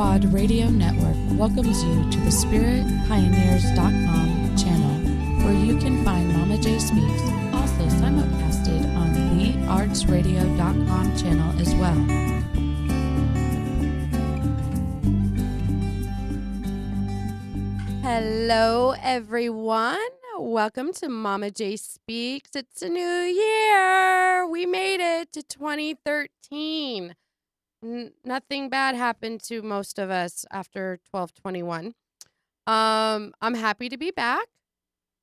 Squad Radio Network welcomes you to the SpiritPioneers.com channel, where you can find Momma J Speaks, also simulcasted on theartsradio.com channel as well. Hello, everyone. Welcome to Momma J Speaks. It's a new year. We made it to 2013. Nothing bad happened to most of us after 12/21. I'm happy to be back.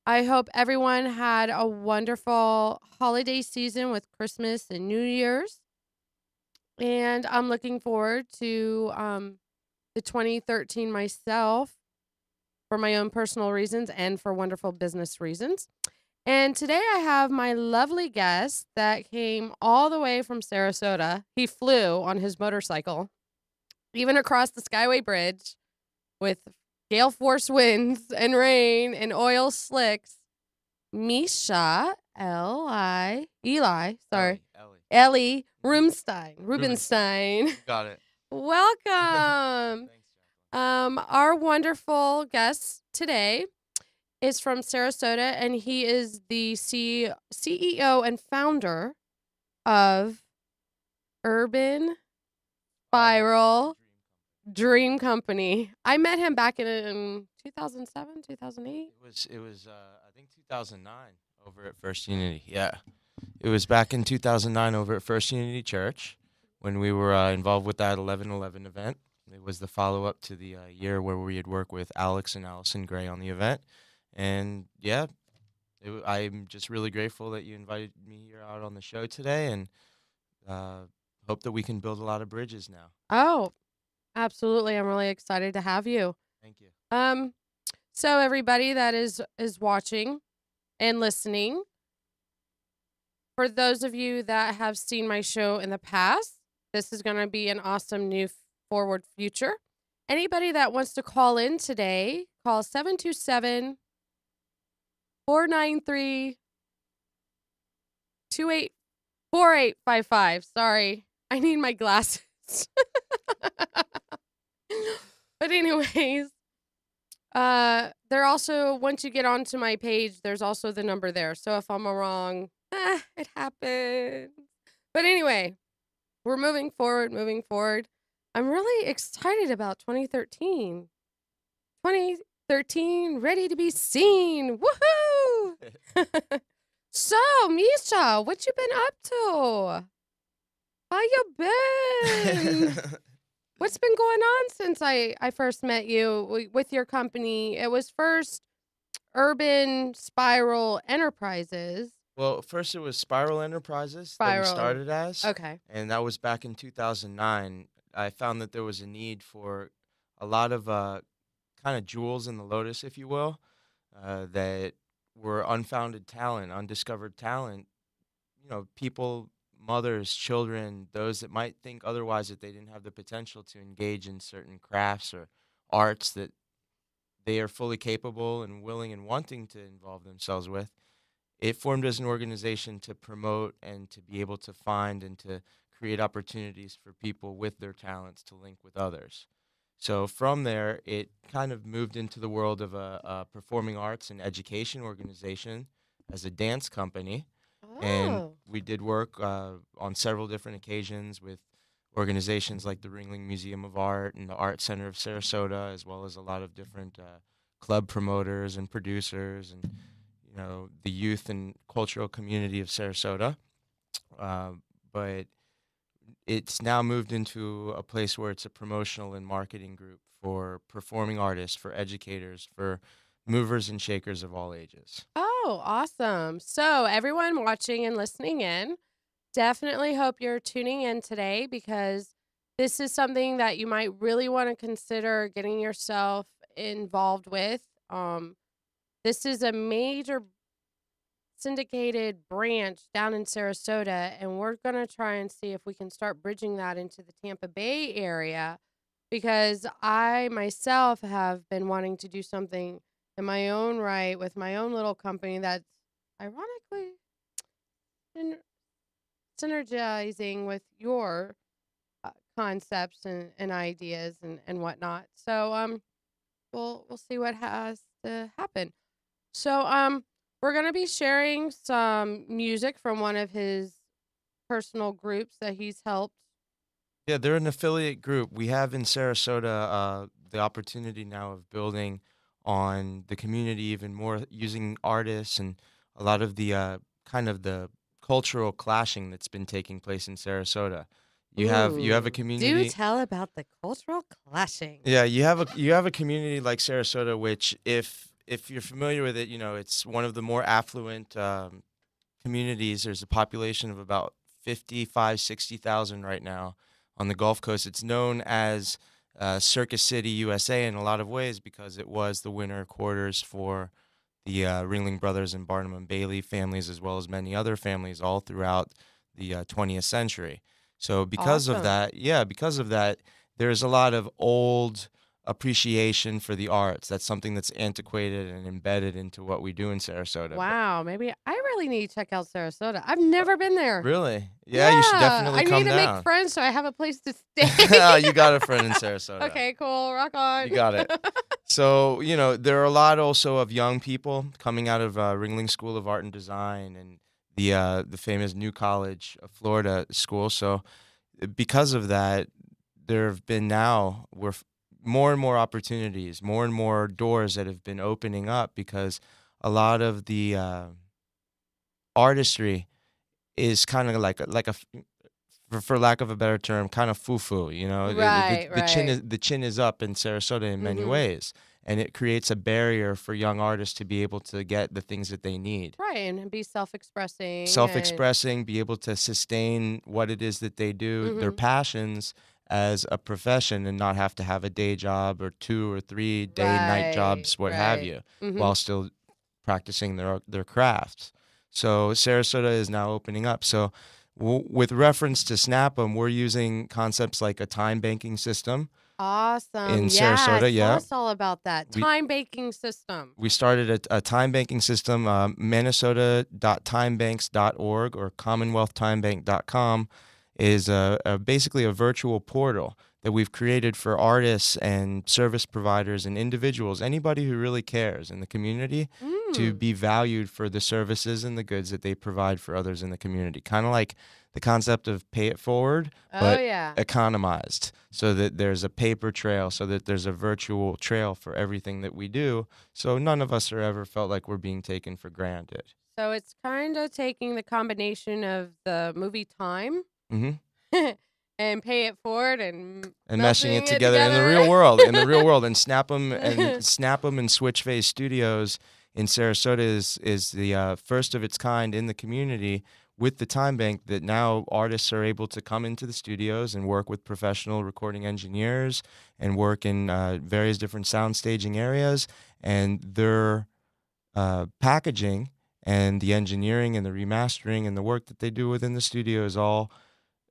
I hope everyone had a wonderful holiday season with Christmas and New Year's. And I'm looking forward to the 2013 myself for my own personal reasons and for wonderful business reasons. And today I have my lovely guest that came all the way from Sarasota. He flew on his motorcycle, even across the Skyway Bridge with gale force winds and rain and oil slicks. Misha, Ellie Rubenstein. Got it. Welcome. Thanks, Jacqueline. Our wonderful guest today is from Sarasota, and he is the CEO and founder of Urban Spiral Dream Company. I met him back in 2007, 2008. It was I think 2009 over at First Unity. Yeah, it was back in 2009 over at First Unity Church when we were involved with that 11/11 event. It was the follow-up to the year where we had worked with Alex and Allison Gray on the event. And yeah, I'm just really grateful that you invited me here out on the show today, and hope that we can build a lot of bridges now. Oh, absolutely. I'm really excited to have you. Thank you. So everybody that is watching and listening, for those of you that have seen my show in the past, this is going to be an awesome new forward future. Anybody that wants to call in today, call 727-493-4855. Sorry, I need my glasses. But anyways, they're also, once you get onto my page, there's also the number there. So if I'm wrong, it happens. But anyway, we're moving forward. I'm really excited about 2013. 2013, ready to be seen. Woohoo! So, Misha, what you been up to? How you been? What's been going on since I first met you with your company? It was first Urban Spiral Enterprises. Well, first it was Spiral Enterprises that we started as. Okay. And that was back in 2009. I found that there was a need for a lot of kind of jewels in the lotus, if you will, that were unfounded talent, undiscovered talent. You know, people, mothers, children, those that might think otherwise that they didn't have the potential to engage in certain crafts or arts that they are fully capable and willing and wanting to involve themselves with. It formed as an organization to promote and to be able to find and to create opportunities for people with their talents to link with others. So from there, it kind of moved into the world of a performing arts and education organization as a dance company. Oh. And we did work on several different occasions with organizations like the Ringling Museum of Art and the Art Center of Sarasota, as well as a lot of different club promoters and producers and, you know, the youth and cultural community of Sarasota. But it's now moved into a place where it's a promotional and marketing group for performing artists, for educators, for movers and shakers of all ages. Oh, awesome. So everyone watching and listening in, definitely hope you're tuning in today, because this is something that you might really want to consider getting yourself involved with. This is a major syndicated branch down in Sarasota, and we're going to try and see if we can start bridging that into the Tampa Bay area, because I myself have been wanting to do something in my own right with my own little company that's ironically synergizing with your concepts and ideas and whatnot. So we'll see what has to happen. So we're gonna be sharing some music from one of his personal groups that he's helped. Yeah, they're an affiliate group. We have in Sarasota the opportunity now of building on the community even more, using artists and a lot of the kind of the cultural clashing that's been taking place in Sarasota. You have a Do community. tell about the cultural clashing. Yeah, you have a community like Sarasota, which if you're familiar with it, it's one of the more affluent communities. There's a population of about 55, 60,000 right now on the Gulf Coast. It's known as Circus City, USA, in a lot of ways because it was the winter quarters for the Ringling Brothers and Barnum and Bailey families, as well as many other families all throughout the 20th century. So Awesome. because of that, there's a lot of old appreciation for the arts. That's something that's antiquated and embedded into what we do in Sarasota. Wow, maybe I really need to check out Sarasota. I've never been there. Really? Yeah, you should Yeah, definitely I need come to make down. friends so I have a place to stay. You got a friend in Sarasota. Okay, cool. Rock on. You got it. So, there are a lot also of young people coming out of Ringling School of Art and Design and the famous New College of Florida school. So, because of that, there have been now more and more opportunities, more and more doors that have been opening up because a lot of the artistry is kind of for lack of a better term, kind of foo-foo. The, Right, the chin right. is up in Sarasota in many Mhm. ways, and it creates a barrier for young artists to be able to get the things that they need. Right, and be self-expressing and Self-expressing, be able to sustain what it is that they do, their mhm. passions as a profession, and not have to have a day job or 2 or 3 day, night Right, jobs, what have right. you, while Mhm. still practicing their crafts. So Sarasota is now opening up. So with reference to SNAP 'em, we're using concepts like a time banking system Awesome. in Sarasota. Yes, tell Yeah, us all about that. we Time baking system. we started a time banking system, minnesota.timebanks.org or commonwealthtimebank.com is basically a virtual portal that we've created for artists and service providers and individuals, anybody who really cares in the community, to Mm. be valued for the services and the goods that they provide for others in the community. Kind of like the concept of pay it forward, Oh, but yeah. economized so that there's a paper trail, so that there's a virtual trail for everything that we do, so none of us are ever felt like we're being taken for granted. So it's kinda taking the combination of the movie Time Mhm. and Pay It Forward and And meshing it melting it together together. in the real world, and Snap 'em and Switch Phase Studios in Sarasota is the first of its kind in the community with the time bank that now artists are able to come into the studios and work with professional recording engineers and work in various different sound staging areas, and their packaging and the engineering and the remastering and the work that they do within the studio is all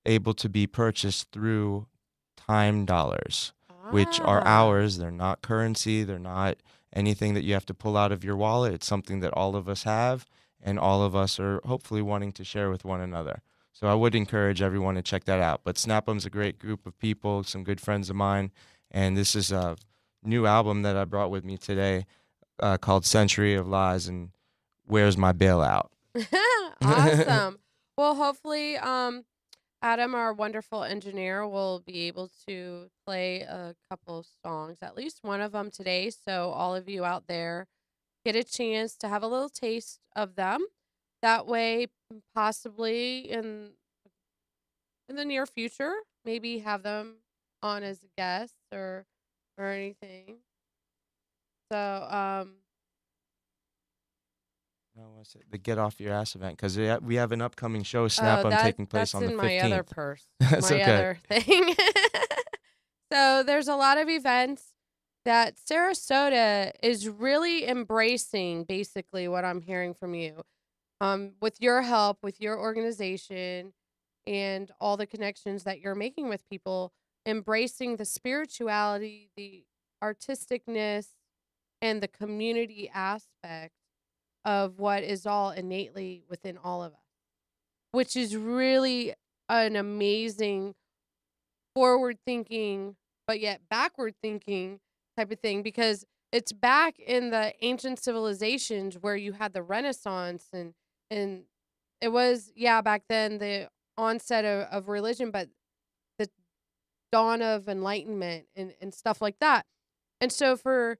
able to be purchased through time dollars, which are Ah. ours. They're not currency. They're not anything that you have to pull out of your wallet. It's something that all of us have, and all of us are hopefully wanting to share with one another. So I would encourage everyone to check that out. But Snap'em's a great group of people, some good friends of mine, and this is a new album that I brought with me today called Century of Lies and Where's My Bailout? Awesome. Well, hopefully, Adam, our wonderful engineer, will be able to play a couple of songs, at least one of them today, so all of you out there get a chance to have a little taste of them. That way, possibly in the near future, maybe have them on as guests or anything. So, No, what's it? The Get Off Your Ass event because we have an upcoming show, oh, Snap 'em, taking place that's on the in my other 15th. purse, That's my okay. other thing. So there's a lot of events that Sarasota is really embracing, basically what I'm hearing from you. With your help, with your organization, and all the connections that you're making with people, embracing the spirituality, the artisticness, and the community aspect of what is all innately within all of us, which is really an amazing forward thinking, but yet backward thinking type of thing, because it's back in the ancient civilizations where you had the Renaissance, and it was, yeah, back then the onset of religion, but the dawn of enlightenment and stuff like that. And so for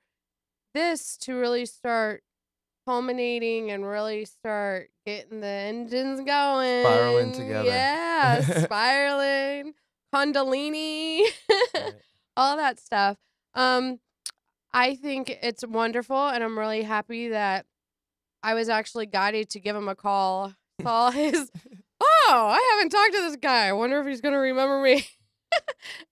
this to really start culminating and really start getting the engines Spiraling going. together. Yeah, spiraling, Kundalini, Right. all that stuff. Um, I think it's wonderful, and I'm really happy that I was actually guided to give him a call. Saw his, oh, I haven't talked to this guy. I wonder if he's gonna remember me.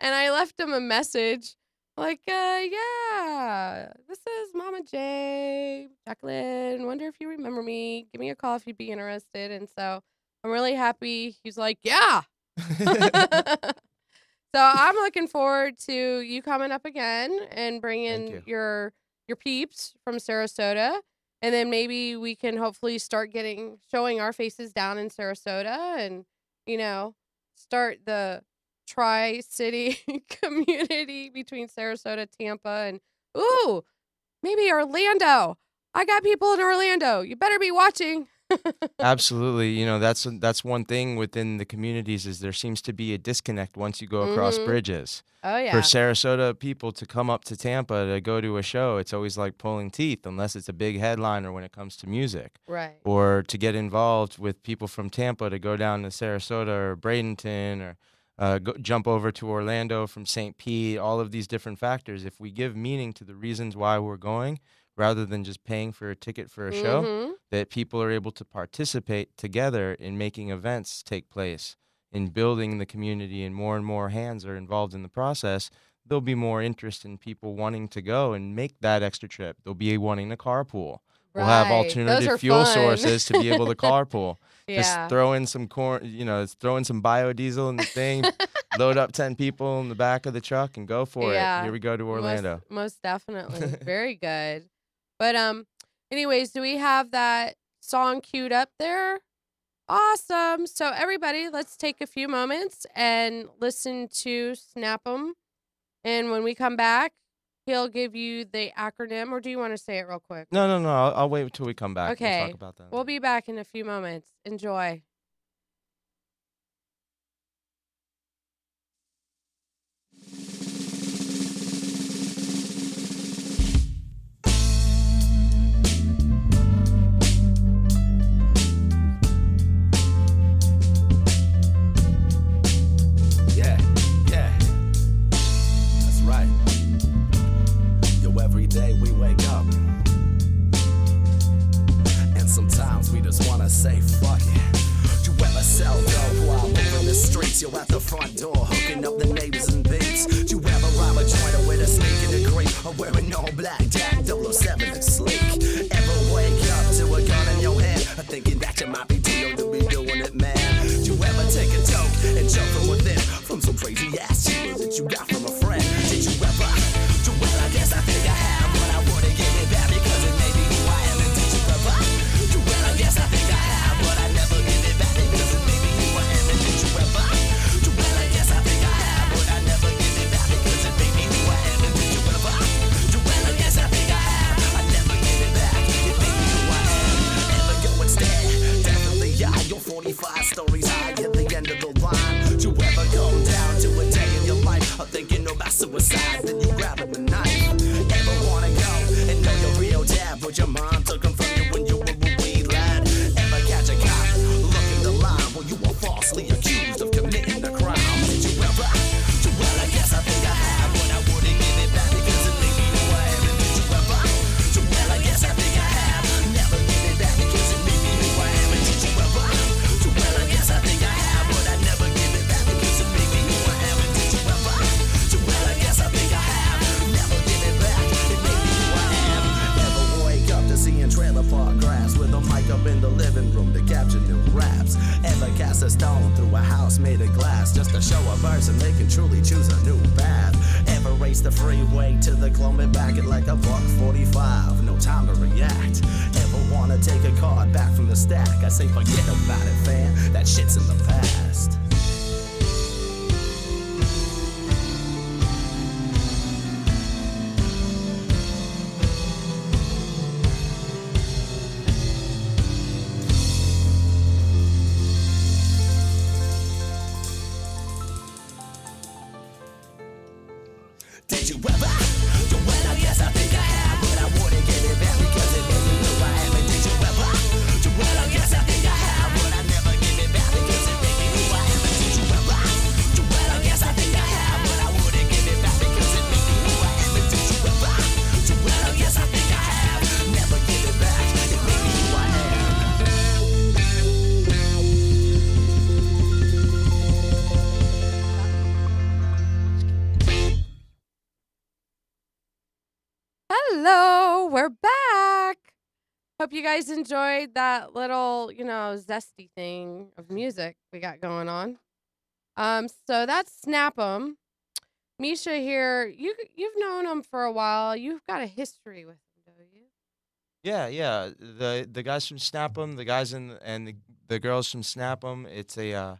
And I left him a message like, yeah, this is Mama J, Jacqueline. Wonder if you remember me. Give me a call if you'd be interested. And so I'm really happy. He's like, yeah. So I'm looking forward to you coming up again and Thank bringing you. your peeps from Sarasota. And then maybe we can hopefully start showing our faces down in Sarasota and, you know, start the tri-city community between Sarasota, Tampa, and ooh, maybe Orlando. I got people in Orlando. You better be watching. Absolutely. You know, that's one thing within the communities is there seems to be a disconnect once you go across Mhm. bridges. Oh For yeah. Sarasota people to come up to Tampa to go to a show, it's always like pulling teeth unless it's a big headliner when it comes to music. Right. Or to get involved with people from Tampa to go down to Sarasota or Bradenton or jump over to Orlando from St. Pete, all of these different factors. If we give meaning to the reasons why we're going, rather than just paying for a ticket for a show, Mhm. that people are able to participate together in making events take place, in building the community, and more hands are involved in the process, there'll be more interest in people wanting to go and make that extra trip. They'll be wanting to carpool. We'll have Right. Those alternative are fuel fun. sources to be able to carpool. Just Yeah. throw in some corn, throw in some biodiesel in the thing, load up 10 people in the back of the truck and go for it. Here Yeah. we go to Most Orlando. most definitely. Very good. But anyways, do we have that song queued up there? Awesome. So everybody, let's take a few moments and listen to Snap 'em. And when we come back, he'll give you the acronym, or do you want to say it real quick? No. I'll wait until we come back. We'll talk Okay. about that. We'll be back in a few moments. Enjoy. Yeah, that's right. Yo, every day we wake up, and sometimes we just wanna say fuck it. You ever sell dope while moving the streets? You're at the front door, hooking up the neighbors and babes. You ever rob a joint with a snake in the grape, or wearing all black, Jack 007 and sleek? Ever wake up to a gun in your hand, or thinking that you might be too young to be doing it, man? You ever take a toke and jump from within, from some crazy ass cheaters that you got from a friend? Did you ever? Well, I guess I think I have, but I wanna give it back because it may be who I am. And did you ever? Well, I guess I think I have, but I never give it back because it may be who I am. And did you ever? Well, I guess I think I have, but I never give it back because it may be who I am. And did you ever? Well, I guess I think I have, I never give it back. It may be who I am. Ever go instead? Definitely I. Your 45 stories high at the end of the line. You ever come down to a day in your life of thinking about suicide, then you grab a knife? Ever wanna go and know your real dad, but your mom took him from you when you were a wee lad? Ever catch a cop, look in the line when you were falsely accused of committing a crime? Did you ever? Well, I guess I think I have, but I wouldn't give it back because it made me who I am. And did you ever? Well, I guess I think I have, never give it back because it made me who I am. And did you ever? Well, I guess I think I have, but I never give it back because it made me who I am. And did you ever? Well, I guess I think I have, never give it back. It made me who I am. Never wake up to seeing trailer park grass with a mic up in the living room to capture new raps. Ever cast a stone through a house made of glass just to show a person they can truly choose a new path? Ever race the freeway to the club and back it like a $1.45? No time to react. Ever wanna take a card back from the stack? I say forget about it, fam. That shit's in the past. Hope you guys enjoyed that little, zesty thing of music we got going on. So that's Snap 'em. Misha here, you've known him for a while. You've got a history with him, don't you? Yeah, yeah. The guys from Snap 'em, the guys and the girls from Snap 'em. It's a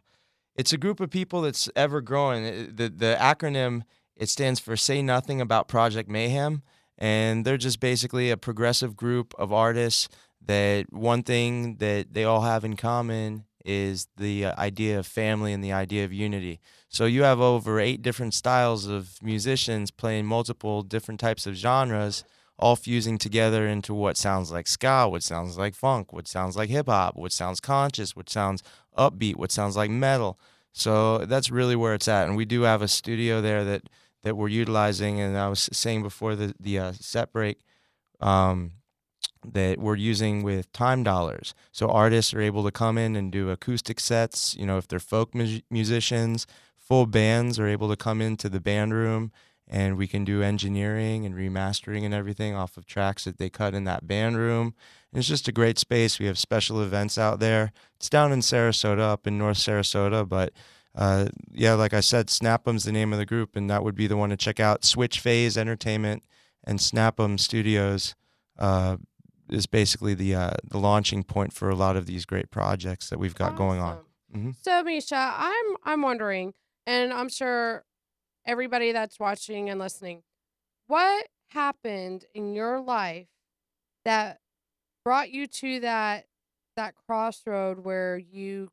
group of people that's ever growing. The acronym, it stands for Say Nothing About Project Mayhem, and they're just basically a progressive group of artists that one thing that they all have in common is the idea of family and the idea of unity. So you have over 8 different styles of musicians playing multiple different types of genres, all fusing together into what sounds like ska, what sounds like funk, what sounds like hip hop, what sounds conscious, what sounds upbeat, what sounds like metal. So that's really where it's at, and we do have a studio there that we're utilizing. And I was saying before the set break, um, that we're using with time dollars. So artists are able to come in and do acoustic sets. If they're folk musicians, full bands are able to come into the band room, and we can do engineering and remastering and everything off of tracks that they cut in that band room. And it's just a great space. We have special events out there. It's down in Sarasota, up in North Sarasota, but yeah, like I said, Snap'em's the name of the group, and that would be the one to check out. Switch Phase Entertainment and Snap'em Studios is basically the launching point for a lot of these great projects that we've got going on. Awesome. So Misha, I'm wondering, and I'm sure everybody that's watching and listening, what happened in your life that brought you to that crossroad where you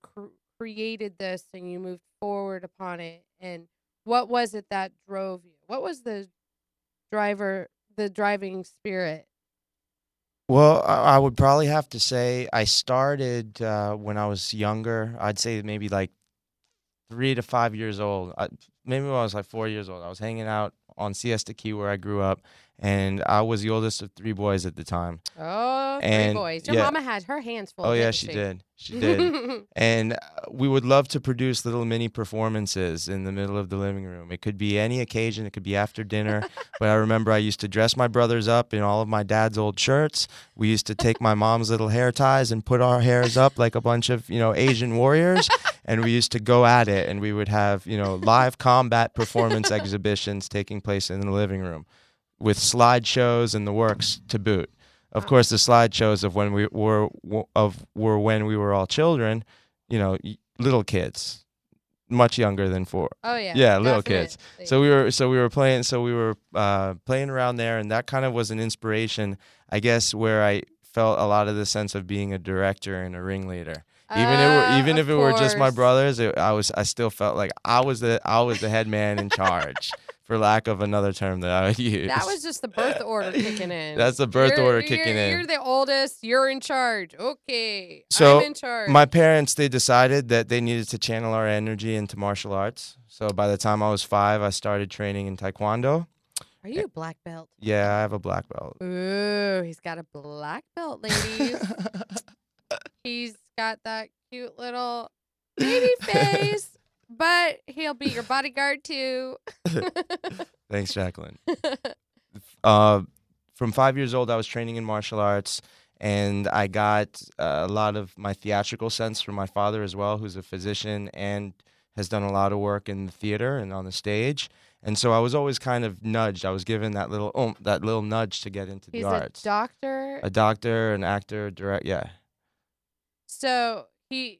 created this and you moved forward upon it? And what was it that drove you? What was the driving spirit? Well, I would probably have to say I started when I was younger. I'd say maybe like 3 to 5 years old. Maybe when I was like 4 years old. I was hanging out on Siesta Key where I grew up, and I was the oldest of 3 boys at the time. Oh, three And boys. Your yeah, mama had her hands full, oh yeah, didn't she she? did. She did. And we would love to produce little mini performances in the middle of the living room. It could be any occasion. It could be after dinner. But I remember I used to dress my brothers up in all of my dad's old shirts. We used to take my mom's little hair ties and put our hairs up like a bunch of, Asian warriors. And we used to go at it. And we would have, live combat performance exhibitions taking place in the living room with slideshows and the works to boot. Of course, the slideshows of when we were when we were all children, little kids, much younger than 4. Oh yeah. Yeah, little kids. Definitely. So we were playing around there, and that kind of was an inspiration, I guess, where I felt a lot of the sense of being a director and a ringleader. Even if it were just my course. brothers, I still felt like I was the head man in charge, for lack of another term that I would use. That was just the birth order kicking in. That's the birth order kicking in. You're the oldest. You're in charge. Okay. So I'm in charge. my parents, they decided that they needed to channel our energy into martial arts. So by the time I was 5, I started training in Taekwondo. Are you a black belt? Yeah, I have a black belt. Ooh, he's got a black belt, ladies. He's got that cute little baby face, but he'll be your bodyguard too. Thanks, Jacqueline. From 5 years old, I was training in martial arts, and I got a lot of my theatrical sense from my father as well, who's a physician and has done a lot of work in the theater and on the stage. And so I was always kind of nudged. I was given that little nudge to get into the arts. He's a doctor. A doctor, an actor, yeah. So he's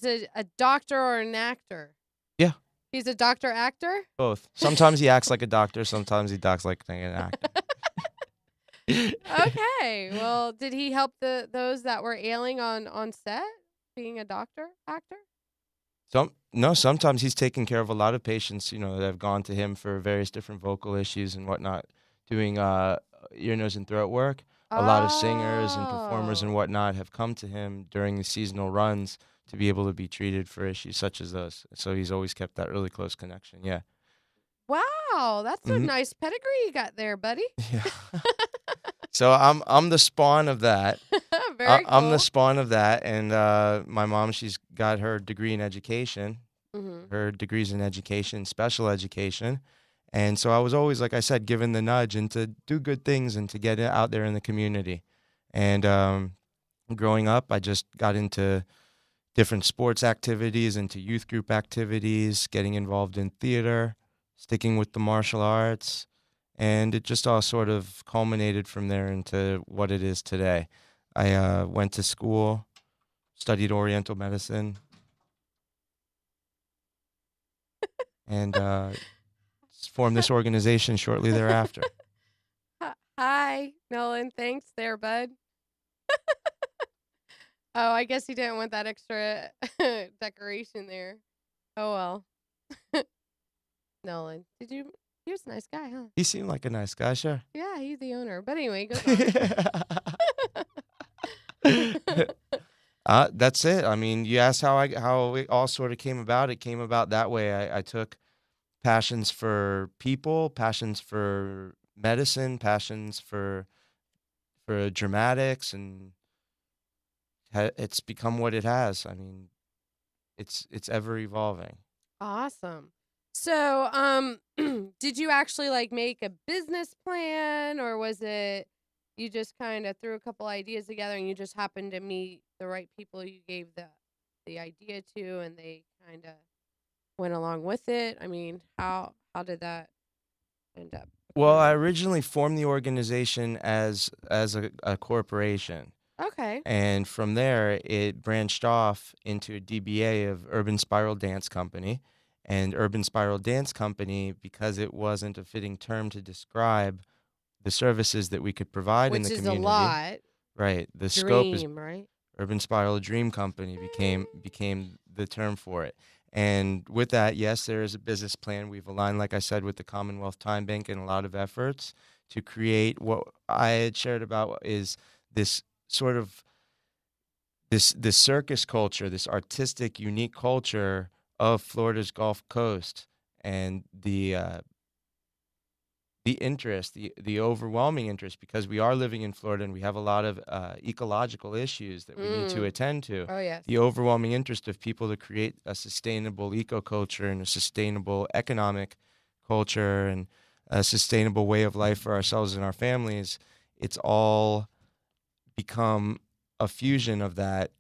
a doctor or an actor? Yeah. He's a doctor actor? Both. Sometimes he acts like a doctor, sometimes he acts like an actor. Okay. Well, did he help those that were ailing on set, being a doctor actor? Sometimes he's taking care of a lot of patients, that have gone to him for various different vocal issues and whatnot, doing ear, nose, and throat work. A lot of singers and performers and whatnot have come to him during the seasonal runs to be able to be treated for issues such as those. So he's always kept that really close connection. Yeah. Wow, that's a nice pedigree you got there, buddy. Yeah. So I'm the spawn of that. Very cool. I'm the spawn of that, and my mom, she's got her degree in education. Her degree's in education, special education. And so I was always, like I said, given the nudge and to do good things and to get it out there in the community. And growing up, I just got into different sports activities, into youth group activities, getting involved in theater, sticking with the martial arts, and it just all sort of culminated from there into what it is today. I went to school, studied Oriental medicine, and formed this organization shortly thereafter. Hi, Nolan. Thanks there, bud. Oh, I guess he didn't want that extra decoration there. Oh well. Nolan, did you? He was a nice guy, huh? He seemed like a nice guy, sure. Yeah, he's the owner. But anyway, goes on. That's it. I mean, you asked how it all sort of came about. It came about that way. I took passions for people, passions for medicine, passions for dramatics, and it's become what it has. I mean, it's ever evolving. Awesome. So, did you actually like make a business plan, or was it you just kind of threw a couple ideas together and you just happened to meet the right people you gave the idea to, and they kind of went along with it? I mean, how did that end up Well, I occurring? originally formed the organization as a corporation. Okay. And from there, it branched off into a DBA of Urban Spiral Dance Company. And Urban Spiral Dance Company, because it wasn't a fitting term to describe the services that we could provide in Which the is a community. lot. Right. The scope is Dream, right? Urban Spiral Dream Company became the term for it. And with that, yes, there is a business plan. We've aligned, like I said, with the Commonwealth Time Bank in a lot of efforts to create what I had shared about is this sort of this circus culture, this artistic, unique culture of Florida's Gulf Coast, and the interest, the overwhelming interest, because we are living in Florida and we have a lot of ecological issues that we need to attend to. Oh yes. The overwhelming interest of people to create a sustainable eco-culture and a sustainable economic culture and a sustainable way of life for ourselves and our families, it's all become a fusion of that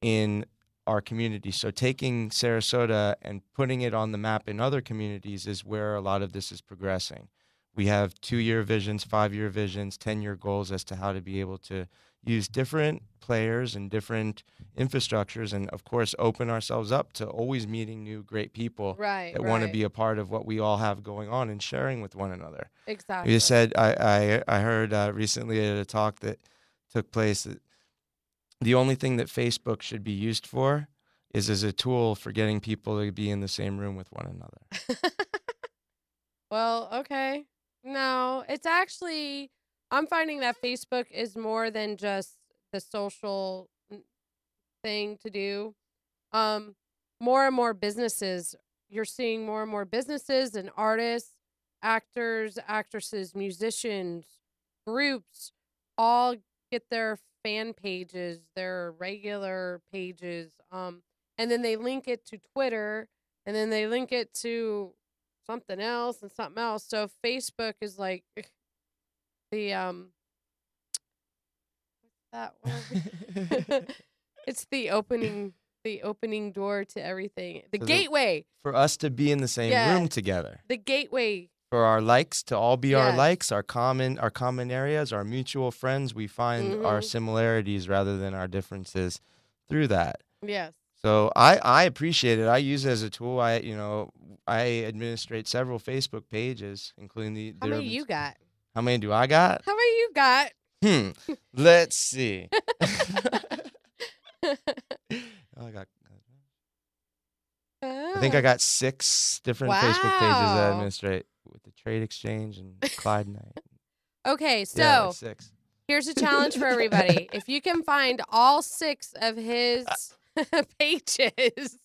in our community. So taking Sarasota and putting it on the map in other communities is where a lot of this is progressing. We have 2-year visions, 5-year visions, 10-year goals as to how to be able to use different players and different infrastructures, and of course open ourselves up to always meeting new great people Right, that want to right. be a part of what we all have going on and sharing with one another. Exactly. You said I heard recently at a talk that took place that the only thing that Facebook should be used for is as a tool for getting people to be in the same room with one another. Well, okay. No, it's actually, I'm finding that Facebook is more than just the social thing to do. More and more businesses, you're seeing more and more businesses and artists, actors, actresses, musicians, groups all get their fan pages, their regular pages, and then they link it to Twitter, and then they link it to something else and something else. So Facebook is like the that word. It's the opening door to everything. The So that gateway. for us to be in the same room Yes. together, The gateway. for our likes to all be our Yes. likes, our common areas, our mutual friends, we find our similarities rather than our differences through that. Yes. So I appreciate it. I use it as a tool. I administrate several Facebook pages, including the How many Urban you got? How many do I got? How many you got? Let's see. I think I got 6 different Facebook pages that I Wow. administrate with the Trade Exchange and Clyde Night. Okay, so Yeah, like 6. here's a challenge for everybody. If you can find all 6 of his pages.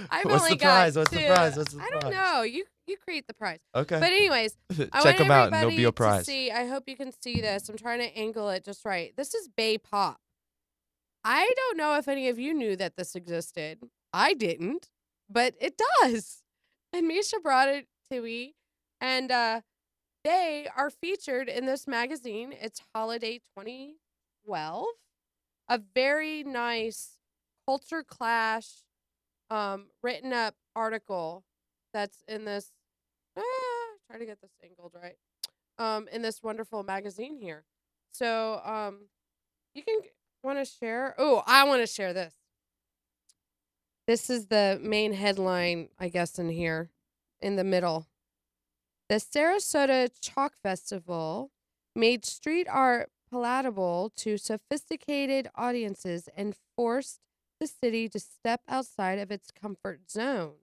I've What's only the prize? got What's the 2. prize? What's the I prize? don't know. You create the prize. Okay. But anyways, I Check want them out and there'll be everybody a to prize. see. I hope you can see this. I'm trying to angle it just right. This is Bay Pop. I don't know if any of you knew that this existed. I didn't, but it does. And Misha brought it to me, and they are featured in this magazine. It's Holiday 2012. A very nice culture clash, written up article that's in this. Try to get this angled right. In this wonderful magazine here. So, you can want to share. Oh, I want to share this. This is the main headline, I guess, in here, in the middle. The Sarasota Chalk Festival made street art palatable to sophisticated audiences and forced the city to step outside of its comfort zone.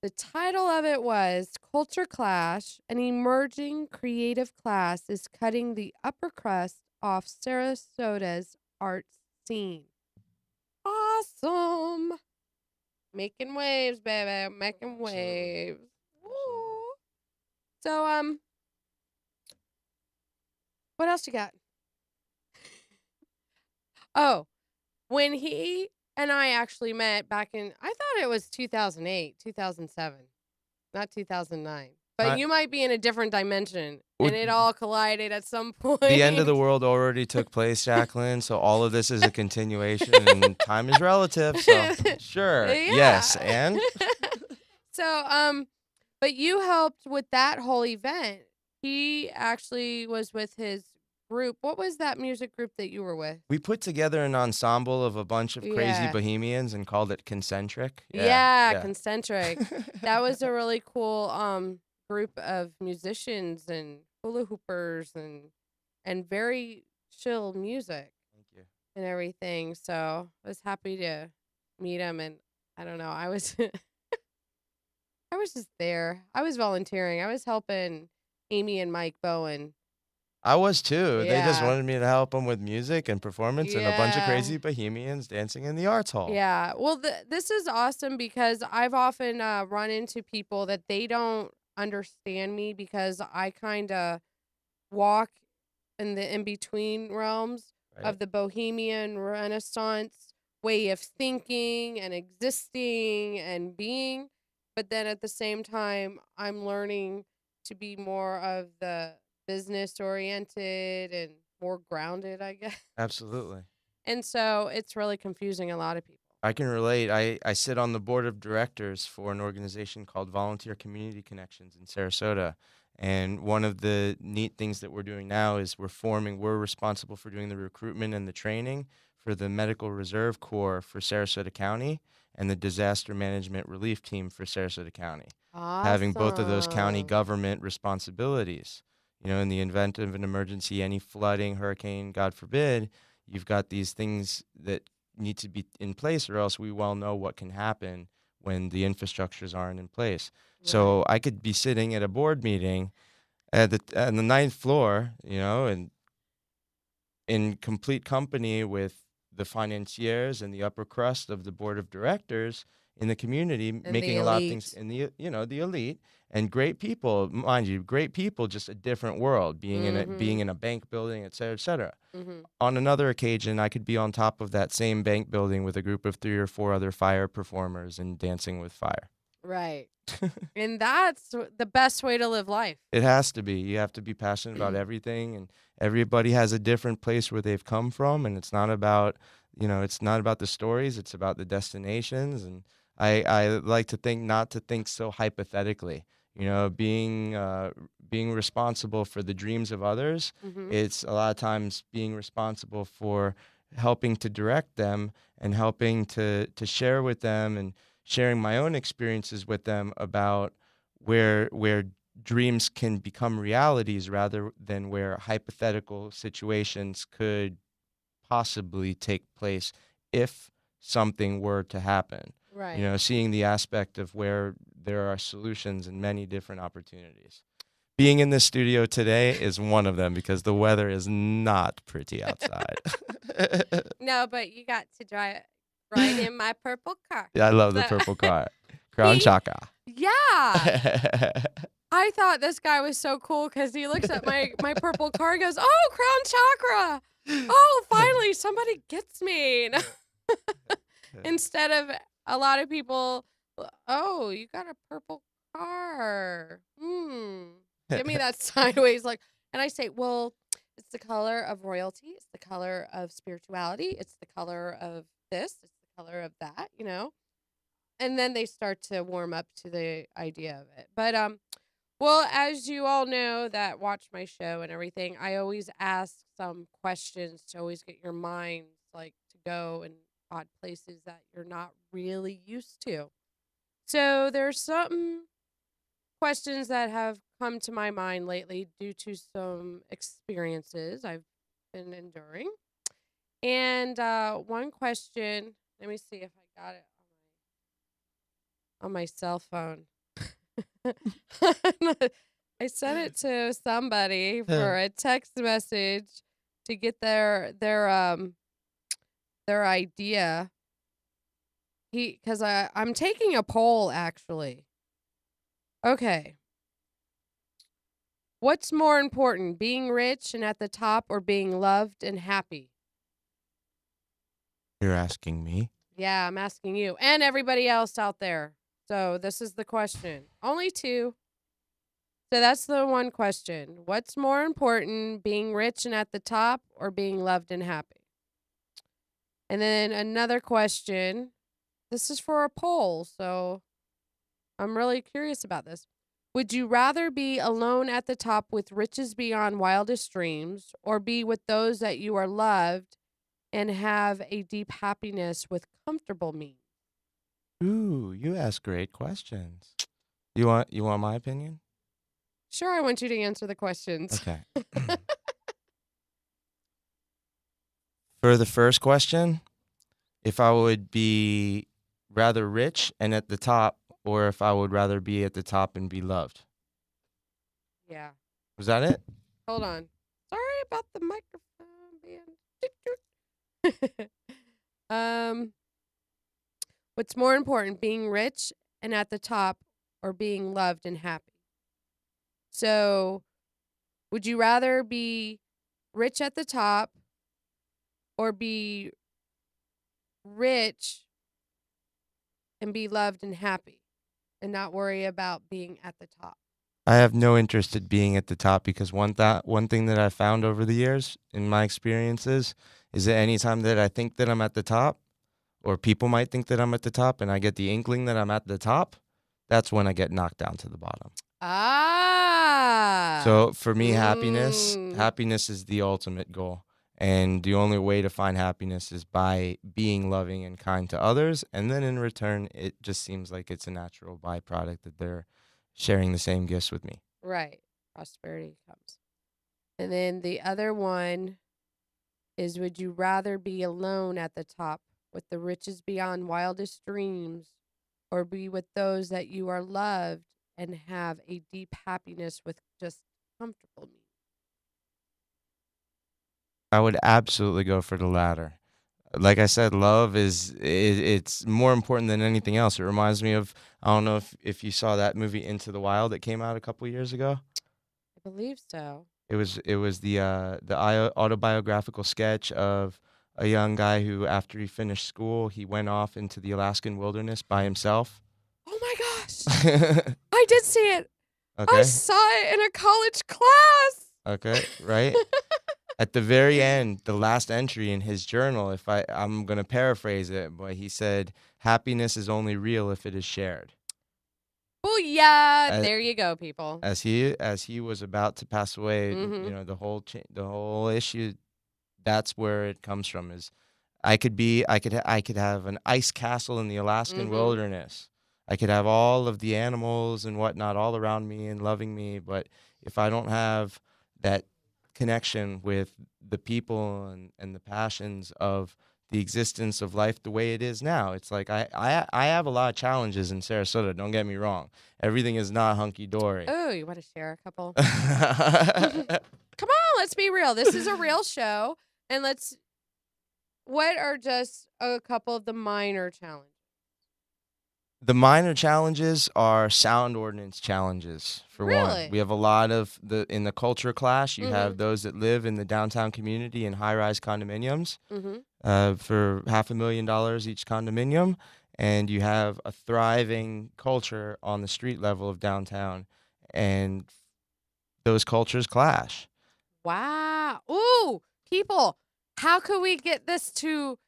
The title of it was Culture Clash, an emerging creative class is cutting the upper crust off Sarasota's art scene. Awesome. Making waves, baby. Making waves. Woo. So, what else you got? Oh, when he and I actually met back in, I thought it was 2008, 2007, not 2009. But you might be in a different dimension, and it all collided at some point. The end of the world already took place, Jacqueline, so all of this is a continuation, and time is relative, so sure, Yeah. yes, and? So, but you helped with that whole event. He actually was with his group. What was that music group that you were with? We put together an ensemble of a bunch of crazy Yeah. bohemians and called it Concentric. Yeah, Concentric. That was a really cool group of musicians and hula hoopers and very chill music. Thank you. And everything. So I was happy to meet him, and I don't know, I was I was just there. I was volunteering. I was helping Amy and Mike Bowen. I was too. They just Yeah. wanted me to help them with music and performance and a bunch of Yeah. crazy bohemians dancing in the arts hall. Yeah. Well, this is awesome because I've often run into people that they don't understand me because I kind of walk in the in-between realms Right. of the bohemian renaissance way of thinking and existing and being. But then at the same time, I'm learning to be more of the business oriented and more grounded, I guess. Absolutely. And so it's really confusing a lot of people. I can relate. I sit on the board of directors for an organization called Volunteer Community Connections in Sarasota. And one of the neat things that we're doing now is we're responsible for doing the recruitment and the training for the Medical Reserve Corps for Sarasota County and the Disaster Management Relief Team for Sarasota County. Having both of those county Awesome. government responsibilities. You know, in the event of an emergency, any flooding, hurricane, God forbid, you've got these things that need to be in place, or else we well know what can happen when the infrastructures aren't in place. So I could be sitting at a board meeting on the ninth floor, you know, and in complete company with the financiers and the upper crust of the board of directors in the community, And making the a lot of things elite. in the, you know, the elite and great people, mind you, great people, just a different world, being in a bank building, et cetera, et cetera. Mm-hmm. On another occasion, I could be on top of that same bank building with a group of 3 or 4 other fire performers and dancing with fire. Right. And that's the best way to live life. It has to be. You have to be passionate about everything, and everybody has a different place where they've come from, and it's not about, you know, it's not about the stories, it's about the destinations. And I like to think not to think so hypothetically. You know, being responsible for the dreams of others, Mm-hmm. it's a lot of times being responsible for helping to direct them and helping to share with them and sharing my own experiences with them about where dreams can become realities rather than where hypothetical situations could possibly take place if something were to happen. Right. You know, seeing the aspect of where there are solutions and many different opportunities. Being in this studio today is one of them because the weather is not pretty outside. No, but you got to drive right in my purple car. Yeah, I love the So- purple car. Crown He- Chaka. Yeah. I thought this guy was so cool because he looks at my purple car and goes, "Oh, Crown Chakra. Oh, finally somebody gets me." Instead of a lot of people, "Oh, you got a purple car. Give me that sideways look. And I say, well, it's the color of royalty. It's the color of spirituality. It's the color of this. It's the color of that, you know? And then they start to warm up to the idea of it. But, well, as you all know that watch my show and everything, I always ask some questions to always get your minds like to go in odd places that you're not really used to. So there's some questions that have come to my mind lately due to some experiences I've been enduring. And one question, let me see if I got it on my cell phone. I sent it to somebody for a text message to get their idea. Because I'm taking a poll actually. Okay. What's more important, being rich and at the top or being loved and happy? You're asking me? Yeah, I'm asking you and everybody else out there. So this is the question. Only two. So that's the one question. What's more important, being rich and at the top or being loved and happy? And then another question. This is for a poll, so I'm really curious about this. Would you rather be alone at the top with riches beyond wildest dreams or be with those that you are loved and have a deep happiness with comfortable means? Ooh, you ask great questions. You want my opinion? Sure, I want you to answer the questions. Okay. For the first question, if I would be rather rich and at the top, or if I would rather be at the top and be loved. Yeah. Was that it? Hold on. Sorry about the microphone being. What's more important, being rich and at the top or being loved and happy? So, would you rather be rich at the top or be rich and be loved and happy and not worry about being at the top? I have no interest in being at the top because one thing that I've found over the years in my experiences is that anytime that I think that I'm at the top, or people might think that I'm at the top, and I get the inkling that I'm at the top, that's when I get knocked down to the bottom. Ah. So for me, happiness is the ultimate goal. And the only way to find happiness is by being loving and kind to others. And then in return, it just seems like it's a natural byproduct that they're sharing the same gifts with me. Right. Prosperity comes. And then the other one is, would you rather be alone at the top with the riches beyond wildest dreams or be with those that you are loved and have a deep happiness with just comfortable means? I would absolutely go for the latter. Like I said, love it's more important than anything else. It reminds me of, I don't know if you saw that movie Into the Wild that came out a couple years ago. I believe so. It was the autobiographical sketch of a young guy who, after he finished school, he went off into the Alaskan wilderness by himself. Oh my gosh. I did see it. Okay. I saw it in a college class. Okay, right? At the very end, the last entry in his journal, I'm going to paraphrase it, but he said, "Happiness is only real if it is shared." Oh yeah, there you go, people. As he was about to pass away, Mhm. the whole issue, that's where it comes from. Is I could have an ice castle in the Alaskan wilderness. I could have all of the animals and whatnot all around me and loving me, but if I don't have that connection with the people and the passions of the existence of life the way it is now, it's like I have a lot of challenges in Sarasota. Don't get me wrong. Everything is not hunky dory. Oh, you want to share a couple? Come on, let's be real. This is a real show, and what are just a couple of the minor challenges? The minor challenges are sound ordinance challenges, for Really? one. We have a lot of in the culture clash, you have those that live in the downtown community in high-rise condominiums for $500,000 each condominium, and you have a thriving culture on the street level of downtown. And those cultures clash. Wow. Ooh, people, how could we get this to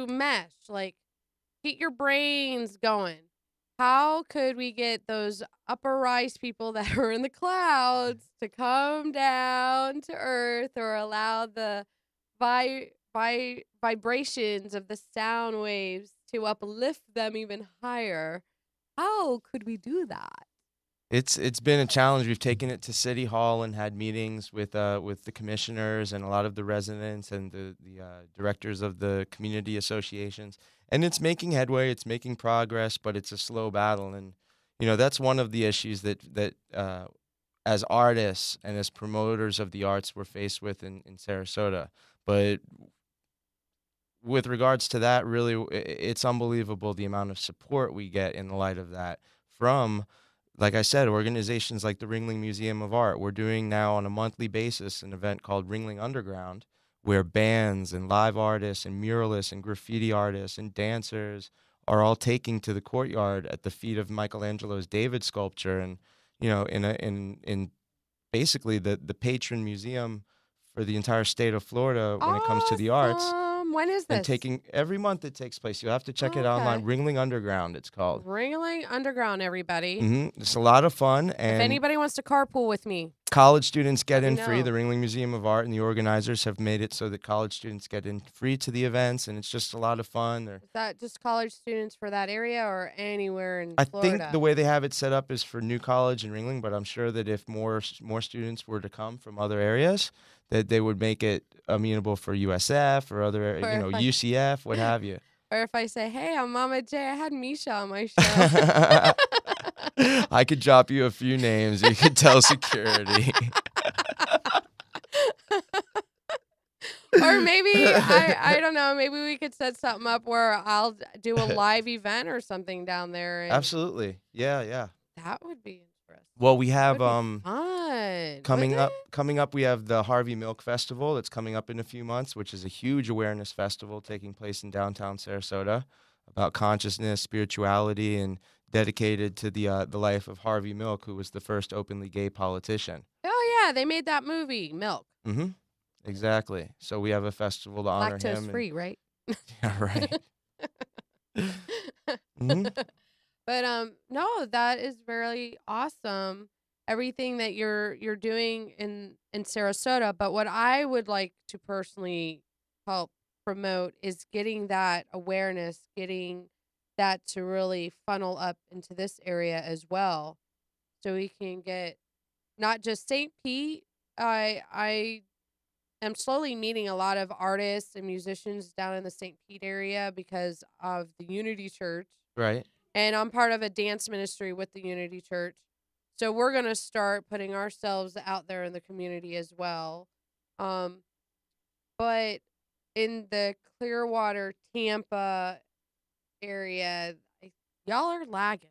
mesh? Like, get your brains going. How could we get those upper rise people that are in the clouds to come down to earth, or allow the vibrations of the sound waves to uplift them even higher? How could we do that? It's been a challenge. We've taken it to City Hall and had meetings with the commissioners and a lot of the residents and the directors of the community associations, and it's making headway. It's making progress, but it's a slow battle. And that's one of the issues that as artists and as promoters of the arts we're faced with in Sarasota. But with regards to that, really, it's unbelievable the amount of support we get in the light of that from, like I said, organizations like the Ringling Museum of Art. We're doing now on a monthly basis an event called Ringling Underground, where bands and live artists and muralists and graffiti artists and dancers are all taking to the courtyard at the feet of Michelangelo's David sculpture, and in basically the patron museum for the entire state of Florida when it comes to the arts. Awesome. When is And this? taking every month it takes place. You'll have to check it Okay. online. Ringling Underground, it's called. Ringling Underground, everybody. It's a lot of fun, If and anybody wants to carpool with me, college students get let in me free. know. The Ringling Museum of Art and the organizers have made it so that college students get in free to the events, and it's just a lot of fun. Is that just college students for that area, or anywhere in I Florida? think the way they have it set up is for New College and Ringling, but I'm sure that if more students were to come from other areas, that they would make it amenable for USF or other, Or if I- UCF, what have you. Or if I say, hey, I'm Momma J, I had Misha on my show. I could drop you a few names. You could tell security. Or maybe, I don't know, maybe we could set something up where I'll do a live event or something down there. And Absolutely. Yeah. that would be interesting. Well, we have Fun. coming Wouldn't up we have the Harvey Milk Festival that's coming up in a few months, which is a huge awareness festival taking place in downtown Sarasota about consciousness, spirituality, and dedicated to the life of Harvey Milk, who was the first openly gay politician. Oh, yeah, they made that movie, Milk. Mm-hmm. Exactly. So we have a festival to honor him. Lactose free, right? Yeah, right. Mhm. But no, that is very awesome. Everything that you're doing in Sarasota. But what I would like to personally help promote is getting that awareness, getting that to really funnel up into this area as well, so we can get not just St. Pete. I am slowly meeting a lot of artists and musicians down in the St. Pete area because of the Unity Church. Right. And I'm part of a dance ministry with the Unity Church. So we're going to start putting ourselves out there in the community as well. But in the Clearwater, Tampa area, y'all are lagging.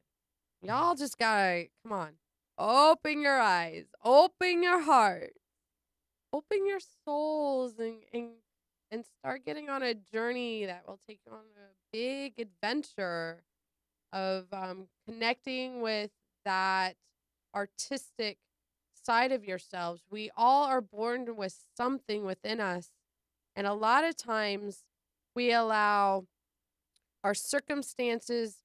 Y'all just got to, come on, open your eyes, open your heart, open your souls, and start getting on a journey that will take you on a big adventure of connecting with that artistic side of yourselves. We all are born with something within us. And a lot of times we allow our circumstances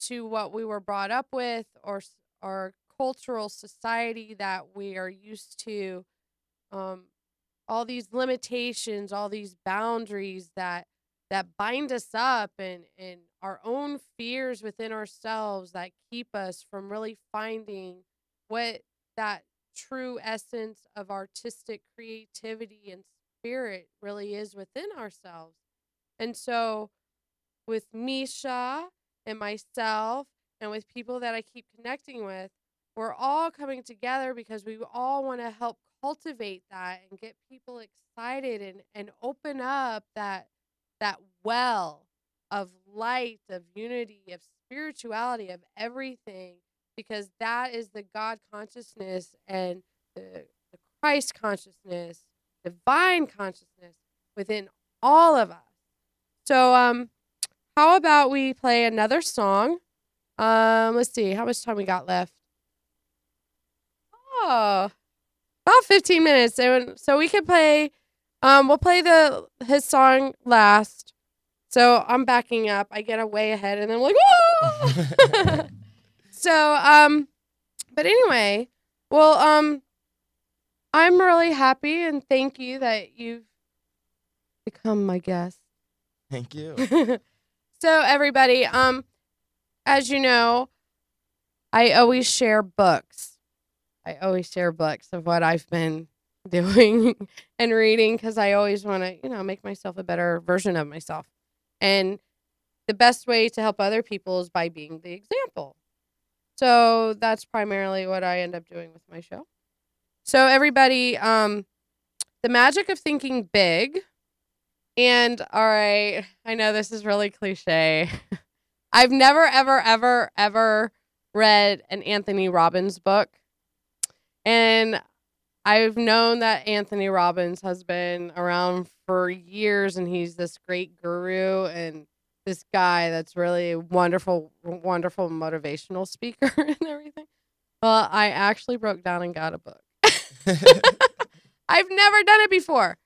to what we were brought up with, or our cultural society that we are used to, all these limitations, all these boundaries that bind us up, and our own fears within ourselves that keep us from really finding what that true essence of artistic creativity and spirit really is within ourselves. And so with Misha and myself and with people that I keep connecting with, we're all coming together because we all want to help cultivate that and get people excited, and open up that well of light, of unity, of spirituality, of everything, because that is the God consciousness and the Christ consciousness, divine consciousness within all of us. So how about we play another song? Let's see how much time we got left. Oh, about 15 minutes. And so we could play, we'll play his song last. So I'm backing up. I get way ahead and then I'm like, whoa! So, but anyway, well, I'm really happy and thank you that you've become my guest. Thank you. So everybody, as you know, I always share books. I always share books of what I've been doing and reading because I always want to, make myself a better version of myself. And the best way to help other people is by being the example. So that's primarily what I end up doing with my show. So everybody, the magic of thinking big. And all right, I know this is really cliche. I've never, ever, ever, ever read an Anthony Robbins book. And I've known that Anthony Robbins has been around for years and he's this great guru and this guy that's really wonderful, wonderful motivational speaker and everything. Well, I actually broke down and got a book. I've never done it before.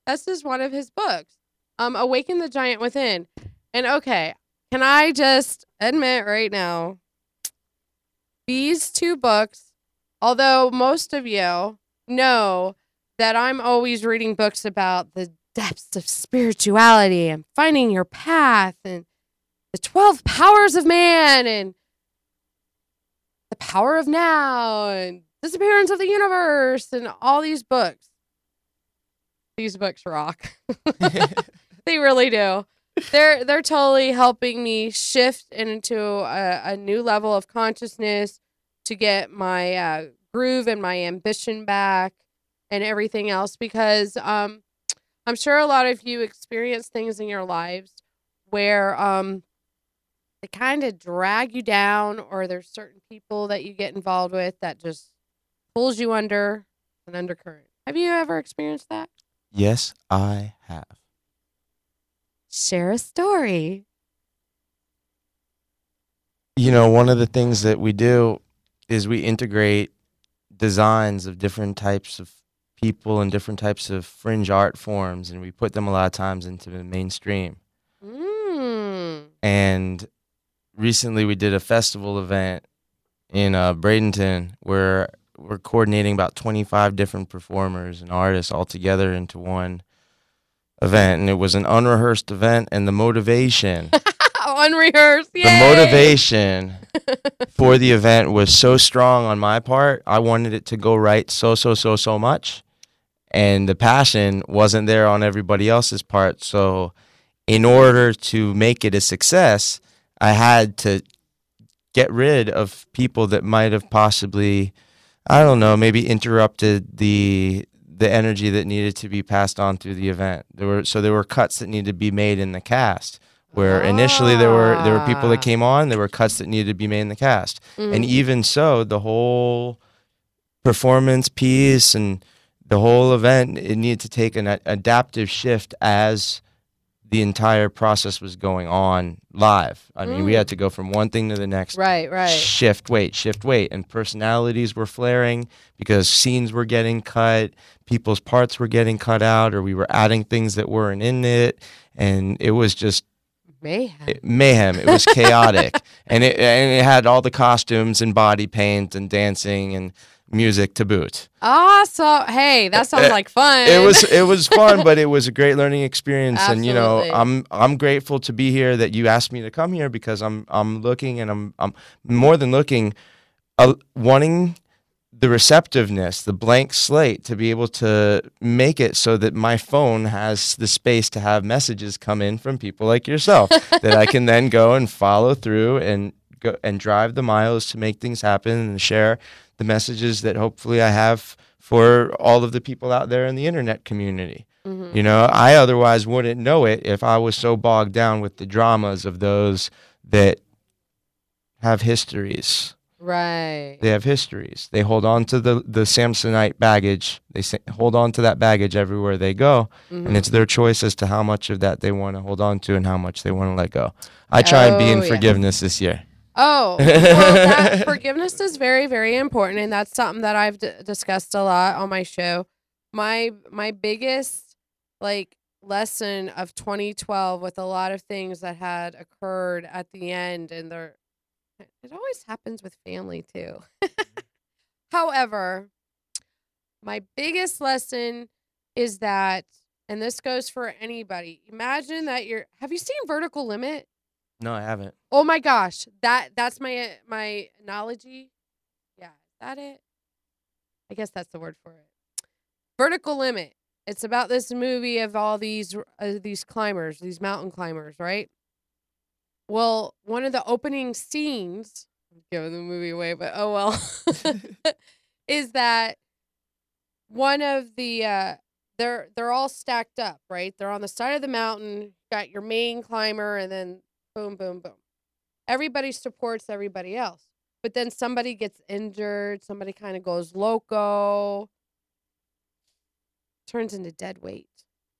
That's just one of his books. Awaken the Giant Within. And okay, can I just admit right now, these two books, although most of you know that I'm always reading books about the depths of spirituality and finding your path and the 12 powers of man and the power of now and disappearance of the universe and all these books. These books rock. They really do. They're totally helping me shift into a new level of consciousness to get my groove and my ambition back and everything else because I'm sure a lot of you experience things in your lives where they kind of drag you down or there's certain people that you get involved with that just pulls you under an undercurrent. Have you ever experienced that? Yes, I have. Share a story. One of the things that we do is we integrate designs of different types of people and different types of fringe art forms, and we put them a lot of times into the mainstream. And recently we did a festival event in Bradenton where we're coordinating about 25 different performers and artists all together into one event, and it was an unrehearsed event, and the motivation Unrehearsed, yay! The motivation for the event was so strong on my part. I wanted it to go right so much, and the passion wasn't there on everybody else's part. So in order to make it a success, I had to get rid of people that might have possibly, I don't know, maybe interrupted the energy that needed to be passed on through the event. There were cuts that needed to be made in the cast. Where initially there were people that came on, there were cuts that needed to be made in the cast. And even so, the whole performance piece and the whole event, it needed to take an adaptive shift as the entire process was going on live. I mean, we had to go from one thing to the next. Right. Shift, wait. And personalities were flaring because scenes were getting cut, people's parts were getting cut out, or we were adding things that weren't in it. And it was just mayhem. It was chaotic. and it had all the costumes and body paint and dancing and music to boot. Awesome. Hey, that sounds like fun. It was fun, but it was a great learning experience. Absolutely. And I'm grateful to be here, that you asked me to come here, because I'm looking, and I'm more than looking, wanting the receptiveness, the blank slate, to be able to make it so that my phone has the space to have messages come in from people like yourself that I can then go and follow through and go and drive the miles to make things happen and share the messages that hopefully I have for all of the people out there in the internet community. I otherwise wouldn't know it if I was so bogged down with the dramas of those that have histories. Right. They have histories. They hold on to the Samsonite baggage. Hold on to that baggage everywhere they go. And it's their choice as to how much of that they want to hold on to and how much they want to let go. I try and be in forgiveness this year. Oh, well, that forgiveness is very, very important, and that's something that I've discussed a lot on my show. My biggest like lesson of 2012 with a lot of things that had occurred at the end, and it always happens with family too. However, my biggest lesson is that, and this goes for anybody. Imagine that have you seen Vertical Limit? No, I haven't. Oh my gosh, that's my analogy. Yeah, is that it? I guess that's the word for it. Vertical Limit. It's about this movie of all these climbers, these mountain climbers, right? Well, one of the opening scenes, I'm giving the movie away, but oh well, is that one of the they're all stacked up, right? They're on the side of the mountain. You got your main climber, and then boom, boom, boom. Everybody supports everybody else. But then somebody gets injured. Somebody kind of goes loco. Turns into dead weight.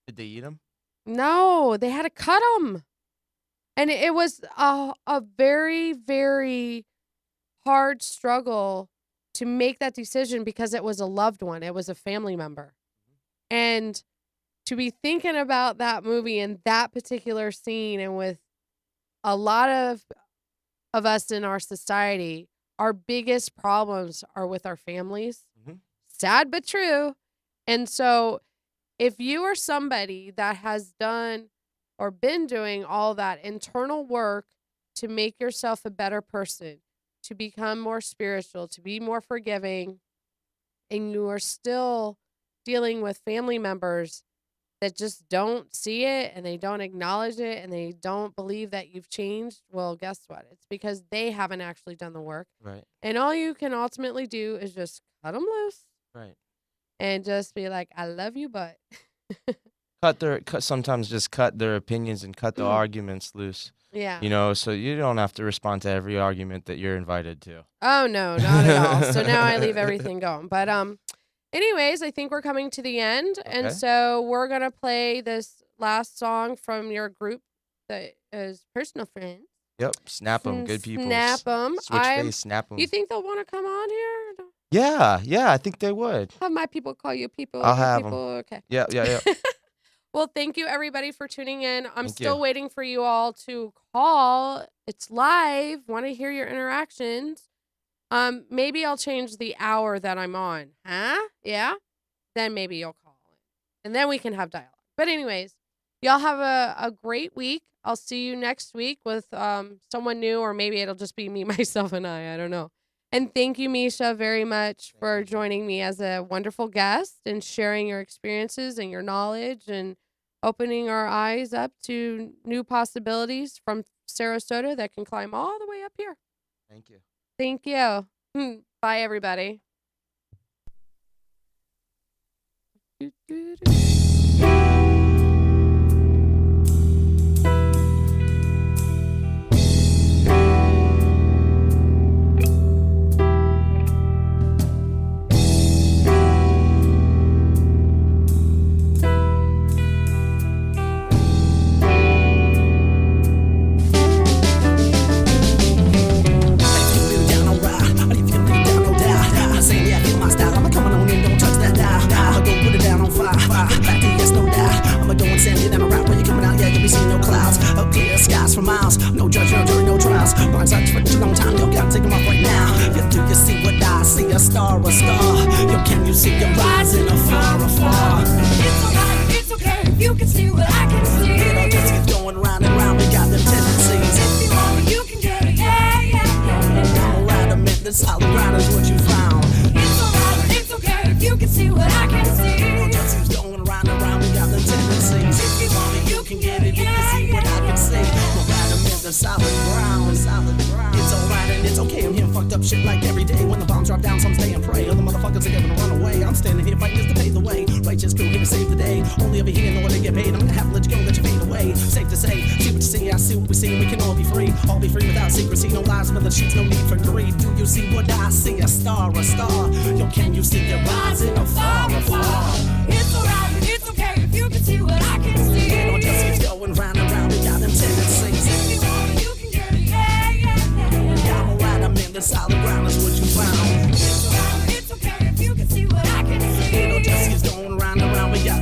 Did they eat them? No, they had to cut them. And it was a very, very hard struggle to make that decision because it was a loved one. It was a family member. And to be thinking about that movie and that particular scene, and with a lot of us in our society, our biggest problems are with our families. Mm-hmm. Sad but true. And so if you are somebody that has done or been doing all that internal work to make yourself a better person, to become more spiritual, to be more forgiving, and you are still dealing with family members that just don't see it, and they don't acknowledge it, and they don't believe that you've changed, well, guess what? It's because they haven't actually done the work. Right. And all you can ultimately do is just cut them loose. Right. And just be like, I love you, but sometimes just cut their opinions and cut the arguments loose. yeah. You know, so you don't have to respond to every argument that you're invited to. Oh no, not at all. So now I leave everything going. But anyways, I think we're coming to the end. Okay. And so we're gonna play this last song from your group that is Personal Friends. Yep. Snap them. Good people. Snap them. Switch face, snap them. You think they'll want to come on here? Yeah, I think they would. Have my people call you people. I'll have people. them. Okay. Yeah. Well, thank you everybody for tuning in. I'm Thank still you. waiting for you all to call. It's live. Want to hear your interactions. Maybe I'll change the hour that I'm on. Huh? Yeah? Then maybe you'll call in. And then we can have dialogue. But anyways, y'all have a great week. I'll see you next week with someone new, or maybe it'll just be me, myself, and I don't know. And thank you, Misha, very much for joining me as a wonderful guest and sharing your experiences and your knowledge and opening our eyes up to new possibilities from Sarasota that can climb all the way up here. Thank you. Thank you. Bye, everybody.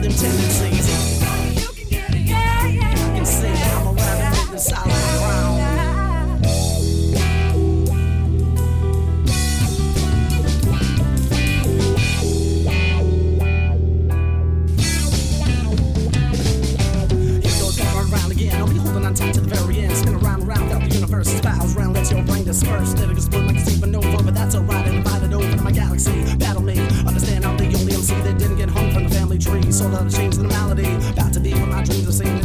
them tendencies. I can see I'm around and in the solid ground. I'll be holding on tight to the very end. Spin around and round out the universe. Spirals round, let your brain disperse. Let it explode like a supernova, but that's alright. And invited over to my galaxy. Battle me. Understand I'm the only MC that didn't get hung from the family tree. Sold out of change in the malady. About to be what my dreams are seen.